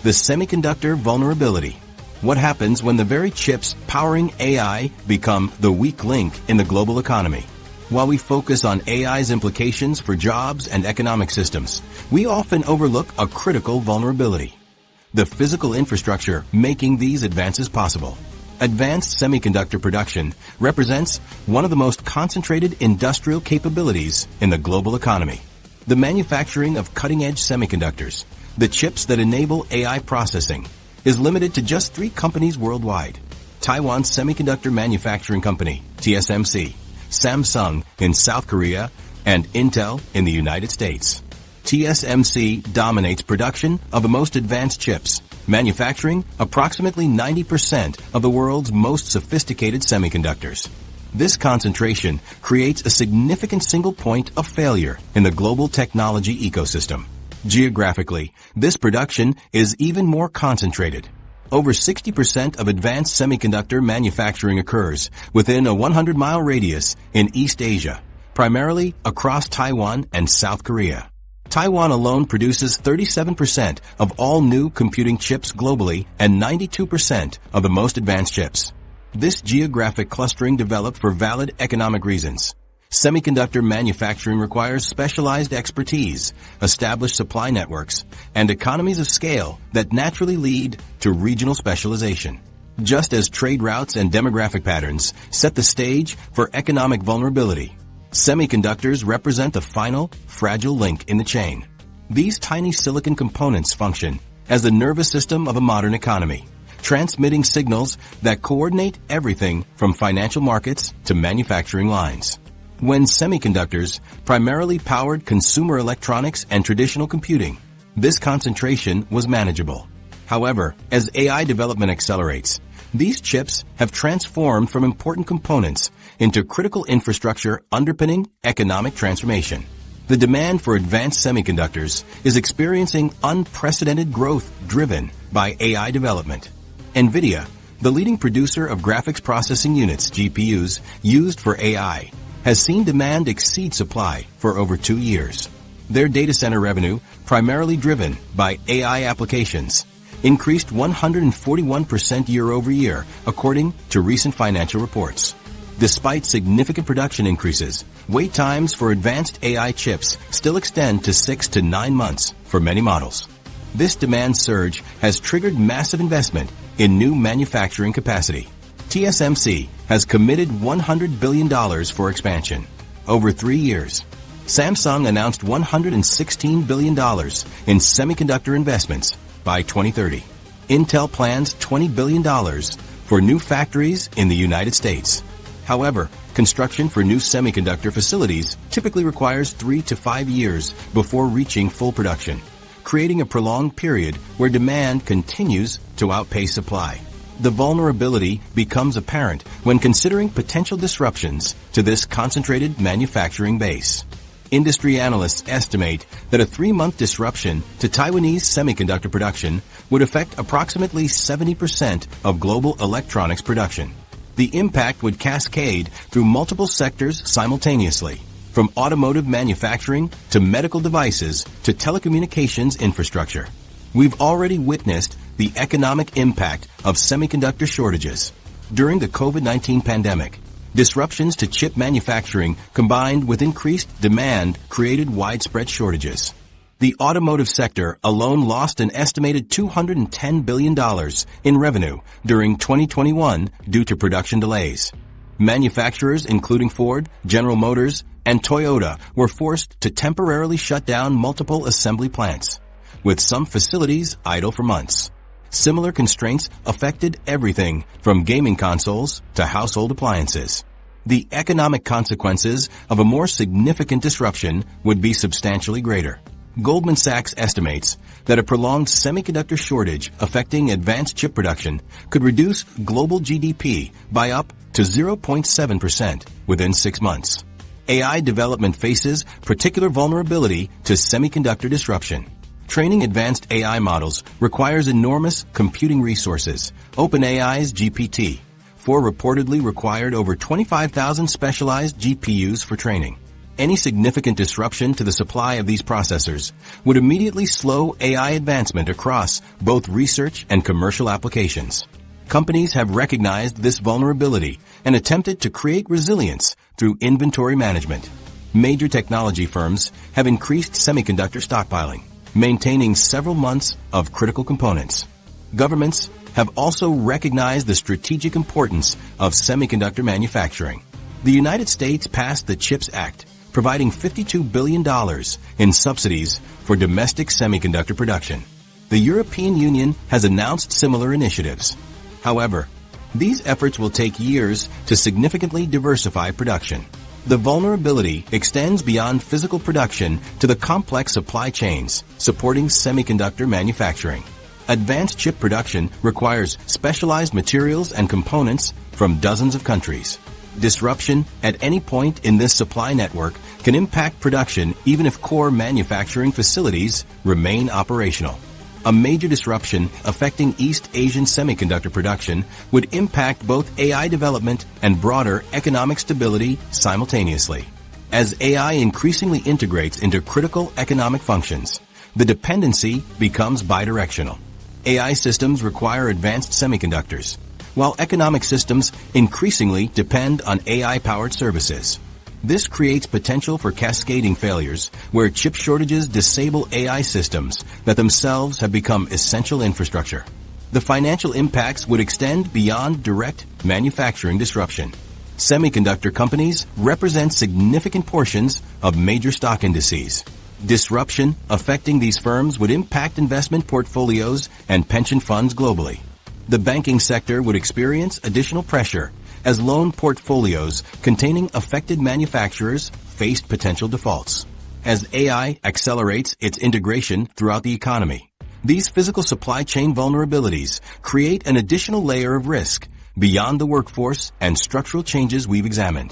The semiconductor vulnerability. What happens when the very chips powering AI become the weak link in the global economy? While we focus on AI's implications for jobs and economic systems, we often overlook a critical vulnerability: the physical infrastructure making these advances possible. Advanced semiconductor production represents one of the most concentrated industrial capabilities in the global economy. The manufacturing of cutting-edge semiconductors, the chips that enable AI processing, is limited to just 3 companies worldwide: Taiwan's Semiconductor Manufacturing Company, TSMC, Samsung in South Korea, and Intel in the United States. TSMC dominates production of the most advanced chips, manufacturing approximately 90% of the world's most sophisticated semiconductors. This concentration creates a significant single point of failure in the global technology ecosystem. Geographically, this production is even more concentrated. Over 60% of advanced semiconductor manufacturing occurs within a 100-mile radius in East Asia, primarily across Taiwan and South Korea. Taiwan alone produces 37% of all new computing chips globally and 92% of the most advanced chips. This geographic clustering developed for valid economic reasons. Semiconductor manufacturing requires specialized expertise, established supply networks, and economies of scale that naturally lead to regional specialization. Just as trade routes and demographic patterns set the stage for economic vulnerability, semiconductors represent the final, fragile link in the chain. These tiny silicon components function as the nervous system of a modern economy, transmitting signals that coordinate everything from financial markets to manufacturing lines. When semiconductors primarily powered consumer electronics and traditional computing, this concentration was manageable. However, as AI development accelerates, these chips have transformed from important components into critical infrastructure underpinning economic transformation. The demand for advanced semiconductors is experiencing unprecedented growth driven by AI development. NVIDIA, the leading producer of graphics processing units, GPUs, used for AI, has seen demand exceed supply for over 2 years. Their data center revenue, primarily driven by AI applications, increased 141% year over year, according to recent financial reports. Despite significant production increases, wait times for advanced AI chips still extend to 6 to 9 months for many models. This demand surge has triggered massive investment in new manufacturing capacity. TSMC has committed $100 billion for expansion over 3 years. Samsung announced $116 billion in semiconductor investments by 2030. Intel plans $20 billion for new factories in the United States. However, construction for new semiconductor facilities typically requires 3 to 5 years before reaching full production, creating a prolonged period where demand continues to outpace supply. The vulnerability becomes apparent when considering potential disruptions to this concentrated manufacturing base. Industry analysts estimate that a 3-month disruption to Taiwanese semiconductor production would affect approximately 70% of global electronics production. The impact would cascade through multiple sectors simultaneously, from automotive manufacturing to medical devices to telecommunications infrastructure. We've already witnessed the economic impact of semiconductor shortages. During the COVID-19 pandemic, disruptions to chip manufacturing combined with increased demand created widespread shortages. The automotive sector alone lost an estimated $210 billion in revenue during 2021 due to production delays. Manufacturers including Ford, General Motors, and Toyota were forced to temporarily shut down multiple assembly plants, with some facilities idle for months. Similar constraints affected everything from gaming consoles to household appliances. The economic consequences of a more significant disruption would be substantially greater. Goldman Sachs estimates that a prolonged semiconductor shortage affecting advanced chip production could reduce global GDP by up to 0.7% within 6 months. AI development faces particular vulnerability to semiconductor disruption. Training advanced AI models requires enormous computing resources. OpenAI's GPT-4 reportedly required over 25,000 specialized GPUs for training. Any significant disruption to the supply of these processors would immediately slow AI advancement across both research and commercial applications. Companies have recognized this vulnerability and attempted to create resilience through inventory management. Major technology firms have increased semiconductor stockpiling, maintaining several months of critical components. Governments have also recognized the strategic importance of semiconductor manufacturing. The United States passed the CHIPS Act, providing $52 billion in subsidies for domestic semiconductor production. The European Union has announced similar initiatives. However, these efforts will take years to significantly diversify production. The vulnerability extends beyond physical production to the complex supply chains supporting semiconductor manufacturing. Advanced chip production requires specialized materials and components from dozens of countries. Disruption at any point in this supply network can impact production even if core manufacturing facilities remain operational. A major disruption affecting East Asian semiconductor production would impact both AI development and broader economic stability simultaneously. As AI increasingly integrates into critical economic functions, the dependency becomes bidirectional. AI systems require advanced semiconductors, while economic systems increasingly depend on AI-powered services. This creates potential for cascading failures where chip shortages disable AI systems that themselves have become essential infrastructure. The financial impacts would extend beyond direct manufacturing disruption. Semiconductor companies represent significant portions of major stock indices. Disruption affecting these firms would impact investment portfolios and pension funds globally. The banking sector would experience additional pressure as loan portfolios containing affected manufacturers faced potential defaults. As AI accelerates its integration throughout the economy, these physical supply chain vulnerabilities create an additional layer of risk beyond the workforce and structural changes we've examined.